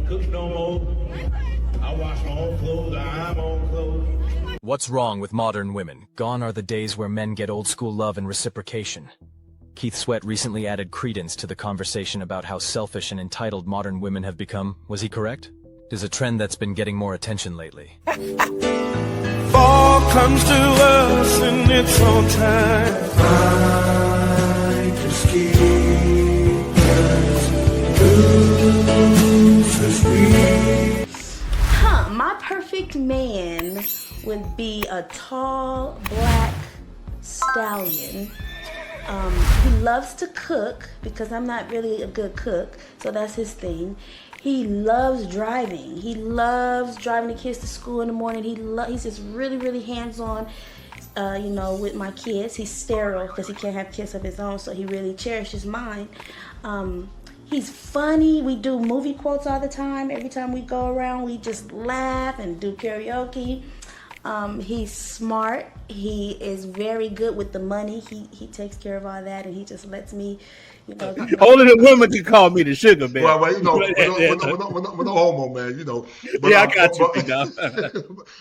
cook no more. I wash my own clothes, I iron my own clothes. What's wrong with modern women? Gone are the days where men get old school love and reciprocation. Keith Sweat recently added credence to the conversation about how selfish and entitled modern women have become. Was he correct? It is a trend that's been getting more attention lately. Fall comes to us in its own time. I just My perfect man would be a tall black stallion. He loves to cook because I'm not really a good cook, so that's his thing. He loves driving. He loves driving the kids to school in the morning. He's just really hands-on, with my kids. He's sterile because he can't have kids of his own, so he really cherishes mine. He's funny. We do movie quotes all the time. Every time we go around, we just laugh and do karaoke. He's smart. He is very good with the money. He takes care of all that, and he just lets me, Only the women can call me the sugar man. Well, we're no homo, man. But, I got you, dog. But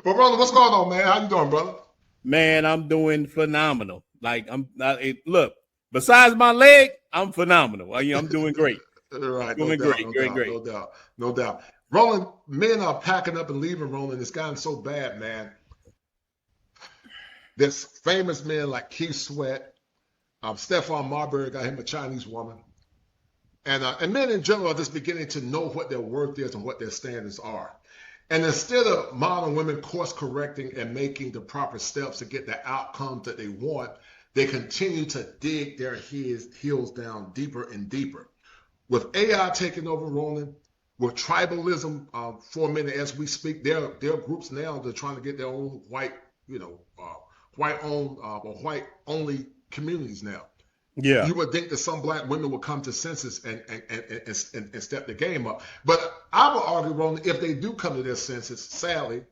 brother, what's going on, man? How you doing, brother? Man, I'm doing phenomenal. Like look, besides my leg, I'm phenomenal. I'm doing great. Right, doing great. No doubt. Roland, men are packing up and leaving. Roland, it's gotten so bad, man. There's famous men like Keith Sweat, Stephon Marbury got him a Chinese woman, and men in general are just beginning to know what their worth is and what their standards are. And instead of modern women course correcting and making the proper steps to get the outcomes that they want, they continue to dig their heels down deeper and deeper. With AI taking over, Roland, with tribalism fomenting as we speak, there are groups now that are trying to get their own white-owned or white-only communities now. Yeah, you would think that some black women would come to senses and step the game up. But I would argue, Roland, if they do come to their senses, sadly,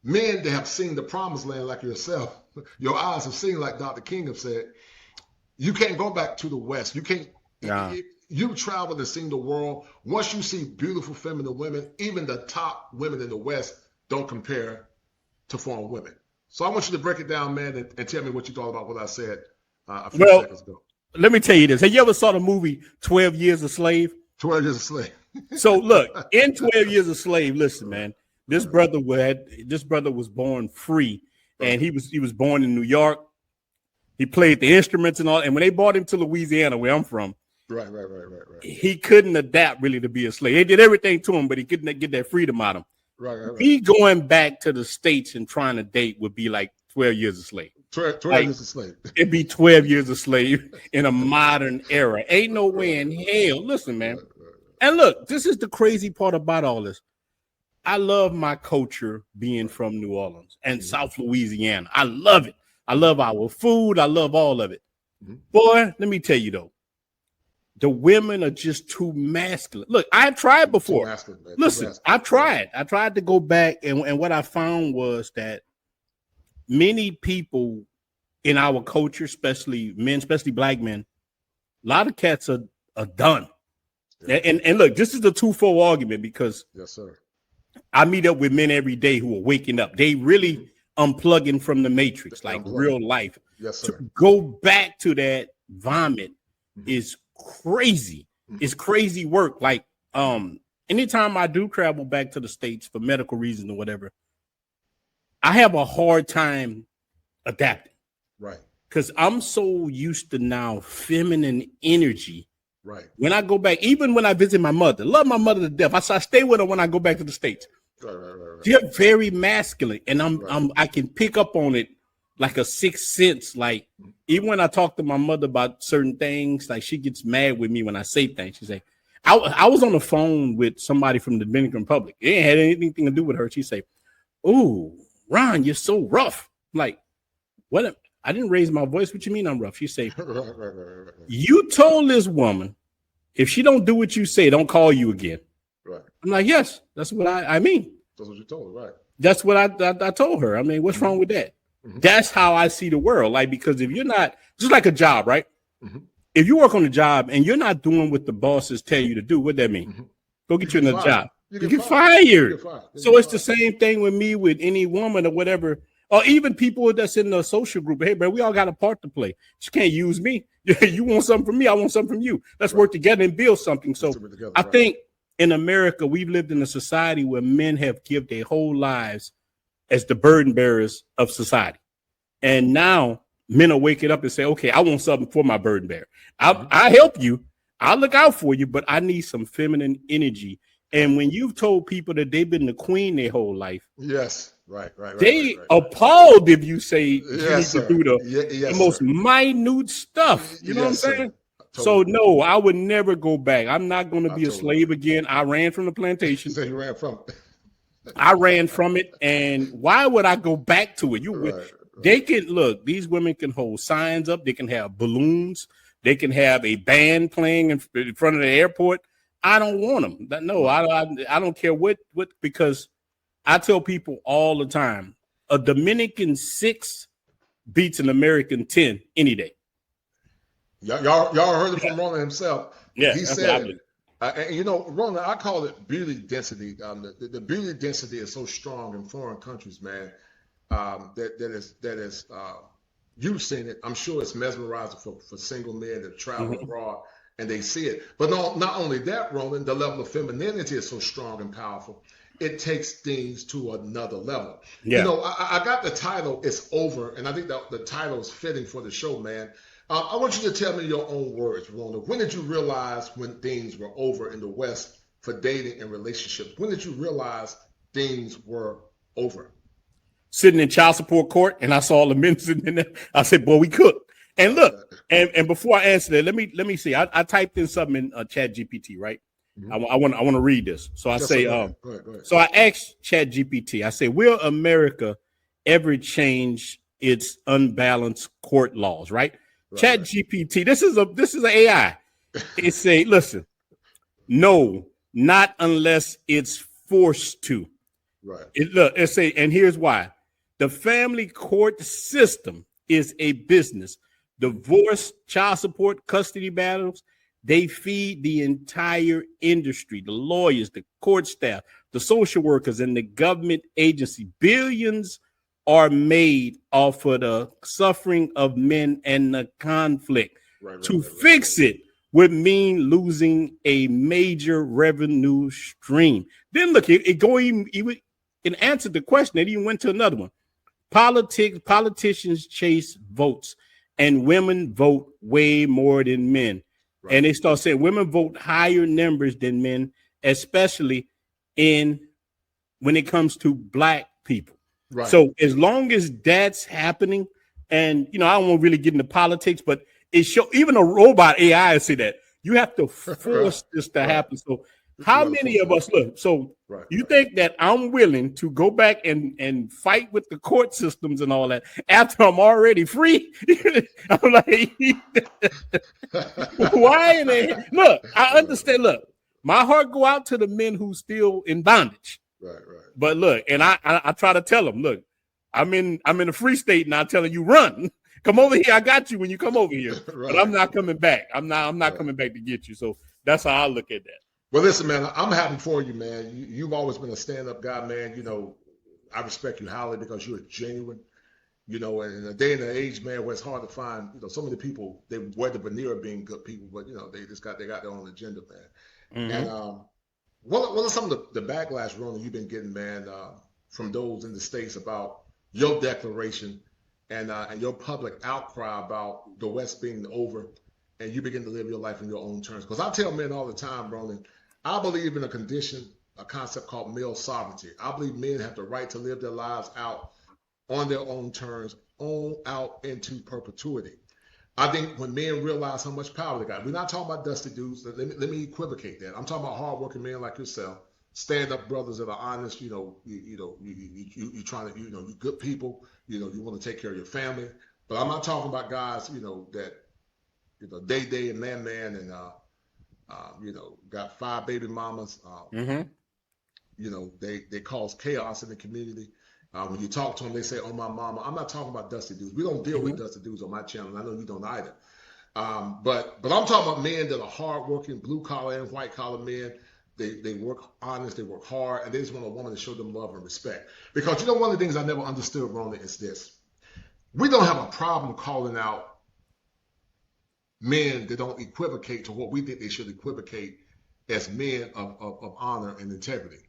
men that have seen the promised land like yourself, your eyes have seen, like Dr. King have said, you can't go back to the West. You can't. Nah. You've traveled and seen the world. Once you see beautiful feminine women, even the top women in the West don't compare to foreign women. So I want you to break it down, man, and tell me what you thought about what I said a few seconds ago. Let me tell you this. Have you ever saw the movie 12 Years a Slave? 12 Years a Slave. So look, in 12 Years a Slave, listen, man, this brother was born free, and he was born in New York. He played the instruments and all, and when they brought him to Louisiana, where I'm from, Right. he couldn't adapt really to be a slave. They did everything to him, but he couldn't get that freedom out of him. Right. Me going back to the States and trying to date would be like 12 years a slave. 12 years a slave. It'd be 12 years a slave in a modern era. Ain't no way in hell. Listen, man. And look, this is the crazy part about all this. I love my culture being from New Orleans and South Louisiana. I love it. I love our food. I love all of it. Boy, let me tell you, though. The women are just too masculine. Look, I've tried before. Listen, I tried. I tried to go back, and what I found was that many people in our culture, especially men, especially black men, a lot of cats are done. Yeah. And look, this is a twofold argument because yes, sir. I meet up with men every day who are waking up. They really unplugging from the matrix, like real life. Yes, sir. To go back to that vomit is crazy. It's crazy work. Like anytime I do travel back to the States for medical reasons or whatever, I have a hard time adapting. Right. Because I'm so used to now feminine energy. Right. When I go back, even when I visit my mother, love my mother to death. I stay with her when I go back to the States. Right. They're very masculine, and I can pick up on it like a sixth sense. Like even when I talk to my mother about certain things, like she gets mad with me when I say things. She say, I was on the phone with somebody from the Dominican Republic. It ain't had anything to do with her. She say, "Ooh, Ron, you're so rough." I'm like, what? I didn't raise my voice. What you mean I'm rough? She say, right. You told this woman, if she don't do what you say, don't call you again. Right. I'm like, yes, that's what I mean. That's what you told her, right? That's what I told her. I mean, what's wrong with that? That's how I see the world. Like, because if you're not, just like a job, right? If you work on a job and you're not doing what the bosses tell you to do, what that mean? Go get you another job. You You get get fired. You fired. get fired. You So get it's the fired. same thing with me, with any woman or whatever, or even people that's in the social group. Hey, bro, we all got a part to play. You can't use me. You want something from me, I want something from you. Let's work together and build something. So Together, I right. think in America, we've lived in a society where men have given their whole lives as the burden bearers of society. And now men are waking up and say, okay, I want something for my burden bearer. I help you. I'll look out for you, but I need some feminine energy. And when you've told people that they've been the queen their whole life, Yes, right. they appalled if you say you Yes, need sir. to do the Yes, most sir. minute stuff. You know what I'm Yes, sir. saying? Totally. So no, I would never go back. I'm not going to be a totally slave again. I ran from the plantation. So you ran from I ran from it, and why would I go back to it? They can look. These women can hold signs up. They can have balloons. They can have a band playing in front of the airport. I don't want them. No, I don't care what because I tell people all the time, a Dominican 6 beats an American 10 any day. y'all heard it from Roland himself. Yeah, He that's said what I it. believe. And you know, Roland, I call it beauty density. The beauty density is so strong in foreign countries, man. That is you've seen it. I'm sure it's mesmerizing for single men that travel abroad and they see it. But not only that, Roland, the level of femininity is so strong and powerful. It takes things to another level. Yeah. You know, I got the title, It's Over, and I think that the title is fitting for the show, man. I want you to tell me your own words, Roland. When did you realize when things were over in the West for dating and relationships? When did you realize things were over? Sitting in child support court, and I saw all the men sitting in there. I said, "Boy, we cooked." And look, and before I answer that, let me see. I typed in something in Chat GPT, right? I want to read this. So I say, go ahead. So I asked Chat GPT. I say, will America ever change its unbalanced court laws? Right? Chat GPT. This is an AI. It say, listen, no, not unless it's forced to. Right. It say, and here's why. The family court system is a business. Divorce, child support, custody battles, they feed the entire industry, the lawyers, the court staff, the social workers, and the government agency. Billions are made off of the suffering of men and the conflict. To fix it would mean losing a major revenue stream. Then look, it answered the question. It even went to another one. Politicians chase votes, and women vote way more than men. Right. And they start saying women vote higher numbers than men, especially when it comes to black people. Right. So as long as that's happening, and I don't want to really get into politics, but it show even a robot AI say that you have to force this to happen. So how many of us look? So you think that I'm willing to go back and fight with the court systems and all that after I'm already free? I'm like, why in the look? I understand. Look, my heart go out to the men who still in bondage. Right. But look, and I try to tell them, look, I'm in a free state now, telling you run. Come over here. I got you when you come over here. But I'm not coming back. I'm not coming back to get you. So that's how I look at that. Well, listen, man, I'm happy for you, man. You've always been a stand-up guy, man. I respect you highly because you're genuine. And in a day and an age, man, where it's hard to find, so many people, they wear the veneer of being good people, but they got their own agenda, man. Mm-hmm. And what are some of the backlash, Roland, you've been getting, man, from those in the States about your declaration and your public outcry about the West being over, and you begin to live your life in your own terms? Because I tell men all the time, Roland, I believe in a concept called male sovereignty. I believe men have the right to live their lives out on their own terms, out into perpetuity. I think when men realize how much power they got, we're not talking about dusty dudes. Let me equivocate that. I'm talking about hardworking men like yourself, stand-up brothers that are honest. You trying to, you good people. You want to take care of your family. But I'm not talking about guys, that, Day and Man and got 5 baby mamas. They cause chaos in the community. When you talk to them, they say, "Oh, my mama." I'm not talking about dusty dudes. We don't deal with dusty dudes on my channel, and I know you don't either. But I'm talking about men that are hardworking, blue collar and white collar men They work honest, they work hard, and they just want a woman to show them love and respect. Because you know, one of the things I never understood, Rona, is this. We don't have a problem calling out men that don't equivocate to what we think they should equivocate as men of honor and integrity.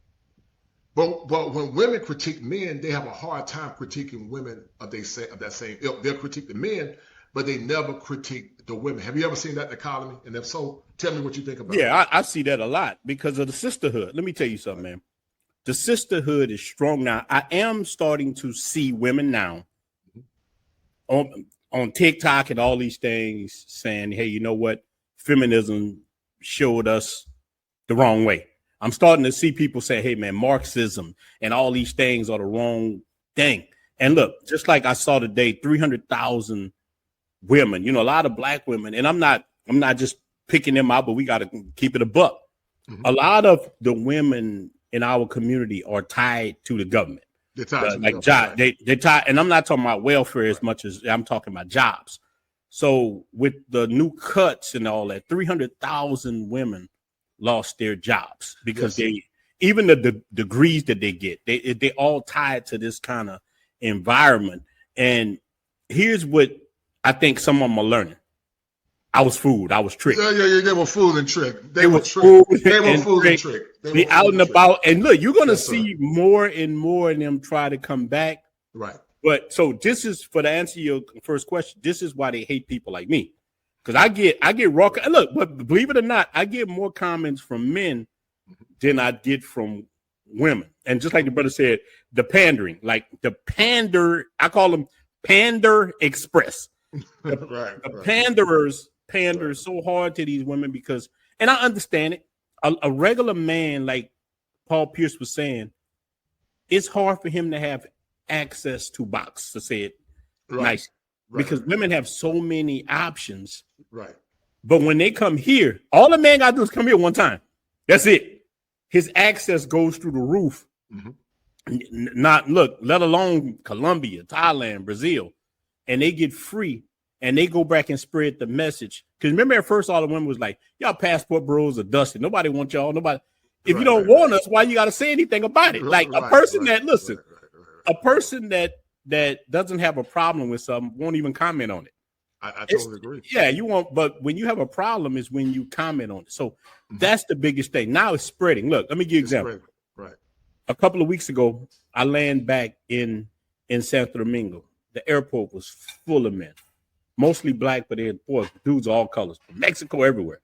But when women critique men, they have a hard time critiquing women of that same ilk. They'll critique the men, but they never critique the women. Have you ever seen that in the economy? And if so, tell me what you think about it. Yeah, I see that a lot because of the sisterhood. Let me tell you something, man. The sisterhood is strong now. I am starting to see women now on TikTok and all these things saying, hey, you know what? Feminism showed us the wrong way. I'm starting to see people say, hey, man, Marxism and all these things are the wrong thing. And look, just like I saw today, 300,000 women, you know, a lot of black women, and I'm not just picking them out, but we got to keep it a buck. Mm-hmm. A lot of the women in our community are tied to the government. They're tied to like jobs. They're tied, and I'm not talking about welfare as much as I'm talking about jobs. So with the new cuts and all that, 300,000 women lost their jobs because they, even the degrees that they get, they all tied to this kind of environment. And here's what I think some of them are learning. I was fooled. I was tricked. Yeah. They were fooled and tricked. They were tricked. They were fooled and tricked. They out and about. And look, you're going to see more and more of them try to come back. Right. But so this is, for to answer your first question, this is why they hate people like me. Because I get raw. Look, but believe it or not, I get more comments from men than I did from women. And just like the brother said, the pandering, like the pander, I call them Pander Express. The panderers pander so hard to these women because, and I understand it. A regular man, like Paul Pierce was saying, it's hard for him to have access to box, to say it nice. Because women have so many options. Right. But when they come here, all the man got to do is come here one time. That's it. His access goes through the roof. Mm-hmm. Not look, let alone Colombia, Thailand, Brazil. And they get free and they go back and spread the message. Because remember at first all the women was like, y'all passport bros are dusty. Nobody wants y'all. Nobody. If you don't want us, why you got to say anything about it? Like a person that, listen, a person that doesn't have a problem with something won't even comment on it. I totally agree. Yeah, you won't. But when you have a problem is when you comment on it. So that's the biggest thing. Now it's spreading. Look, let me give you an example. Right. A couple of weeks ago, I landed back in Santo Domingo. The airport was full of men, mostly black, but dudes of all colors, from Mexico, everywhere.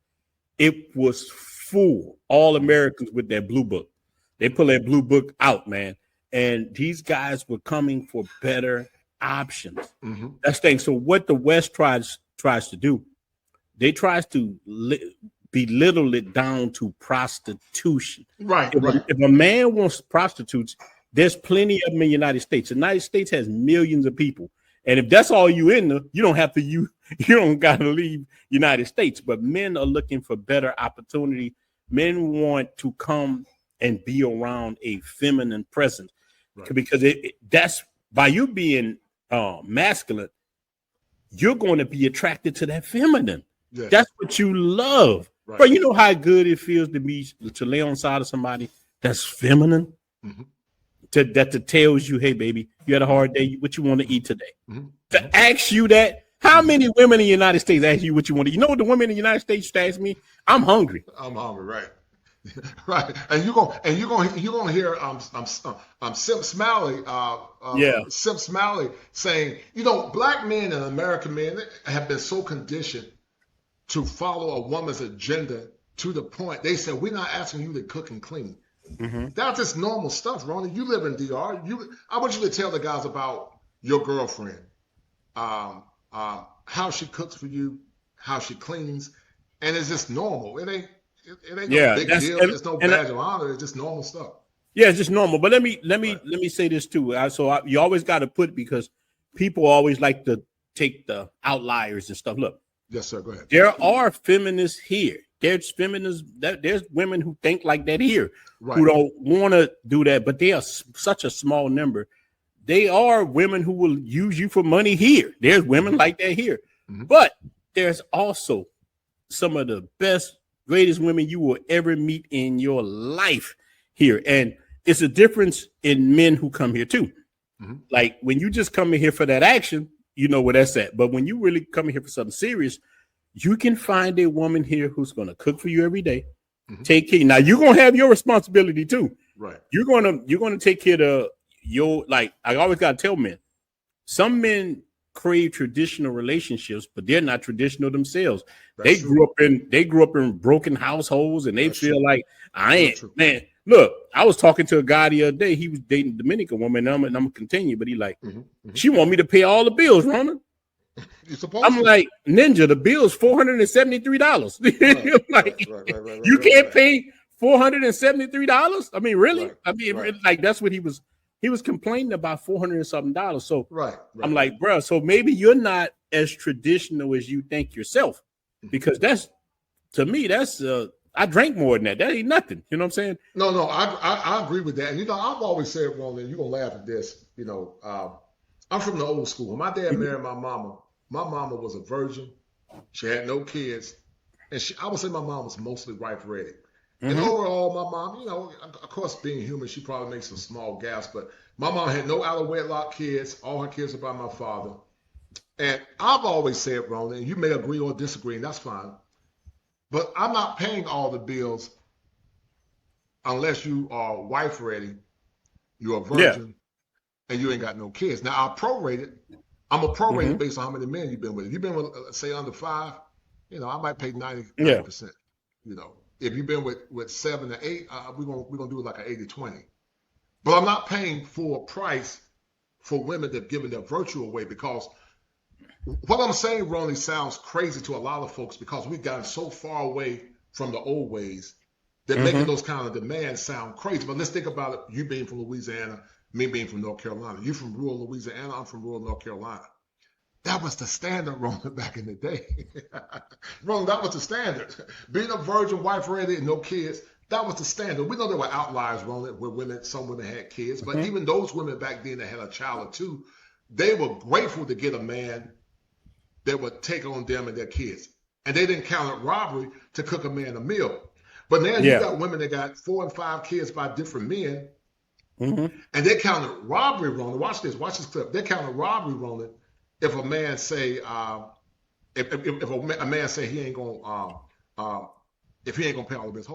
It was full. All Americans with their blue book. They pull their blue book out, man. And these guys were coming for better options. Mm-hmm. That's the thing. So what the West tries to do, they tries to belittle it down to prostitution. Right. If a man wants prostitutes, there's plenty of them in the United States. The United States has millions of people. And if that's all you into, you don't have to, you don't got to leave United States. But men are looking for better opportunity. Men want to come and be around a feminine presence. Right. Because that's by you being masculine, you're going to be attracted to that feminine. Yes. That's what you love. Right. But you know how good it feels to lay on side of somebody that's feminine? Mm-hmm. That tells you, hey, baby, you had a hard day. What you want to eat today? Mm-hmm. To ask you that, how many women in the United States ask you what you want to eat? You know what the women in the United States ask me? I'm hungry. Right. Right, and you're gonna hear Sim Smalley, Sim Smalley saying, you know, black men and American men have been so conditioned to follow a woman's agenda to the point they said, we're not asking you to cook and clean. Mm-hmm. That's just normal stuff, Ronnie. You live in DR. I want you to tell the guys about your girlfriend, how she cooks for you, how she cleans, and it's just normal. It ain't no big deal. It's no badge of honor. It's just normal stuff. Yeah, it's just normal. But let me say this too. You always got to put, because people always like to take the outliers and stuff. Look. Yes, sir. Go ahead. There are feminists here. There's feminists. There's women who think like that here, who don't want to do that, but they are such a small number. They are women who will use you for money here. There's women like that here. Mm-hmm. But there's also some of the best greatest women you will ever meet in your life here. And it's a difference in men who come here too. Mm-hmm. Like when you just come in here for that action, you know where that's at. But when you really come in here for something serious, you can find a woman here who's going to cook for you every day, take care. Now you're going to have your responsibility too. Right. You're going to take care of your, like, I always got to tell men, some men crave traditional relationships, but they're not traditional themselves. They grew up in broken households, and they feel like I ain't, man. Look, I was talking to a guy the other day. He was dating a Dominican woman, and I'm gonna continue, but he like, she want me to pay all the bills, Roman. I'm like, Ninja, the bill's $473. Like, you can't pay $473. I mean, really? I mean, like that's what he was complaining about, $400 and something. So I'm like, bro, so maybe you're not as traditional as you think yourself, because that's, to me, that's I drank more than that. That ain't nothing. You know what I'm saying? No, I agree with that. And you know, I've always said, Roland, you're gonna laugh at this. You know, I'm from the old school. When my dad married my mama was a virgin. She had no kids, and I would say my mom was mostly wife ready. And overall, my mom, you know, of course, being human, she probably makes some small gaps, but my mom had no out of wedlock kids. All her kids were by my father. And I've always said, Roland, and you may agree or disagree, and that's fine, but I'm not paying all the bills unless you are wife ready, you're a virgin, and you ain't got no kids. Now, I'm a prorated based on how many men you've been with. If you've been with, say, under 5, you know, I might pay 90%. You know, if you've been with 7 or 8, we're gonna do it like an 80-20. But I'm not paying full price for women that have given their virtue away, because what I'm saying, Ronnie, sounds crazy to a lot of folks, because we've gotten so far away from the old ways that making those kind of demands sound crazy. But let's think about it. You being from Louisiana, me being from North Carolina. You from rural Louisiana, I'm from rural North Carolina. That was the standard, Roland, back in the day. Roland, that was the standard. Being a virgin, wife ready, and no kids, that was the standard. We know there were outliers, Roland, where some women had kids, but even those women back then that had a child or two, they were grateful to get a man that would take on them and their kids. And they didn't count it robbery to cook a man a meal. But now you got women that got 4 and 5 kids by different men, and they counted robbery, Roland. Watch this clip. They counted robbery, Roland, if a man say, if a man say he ain't gonna, if he ain't gonna pay all of his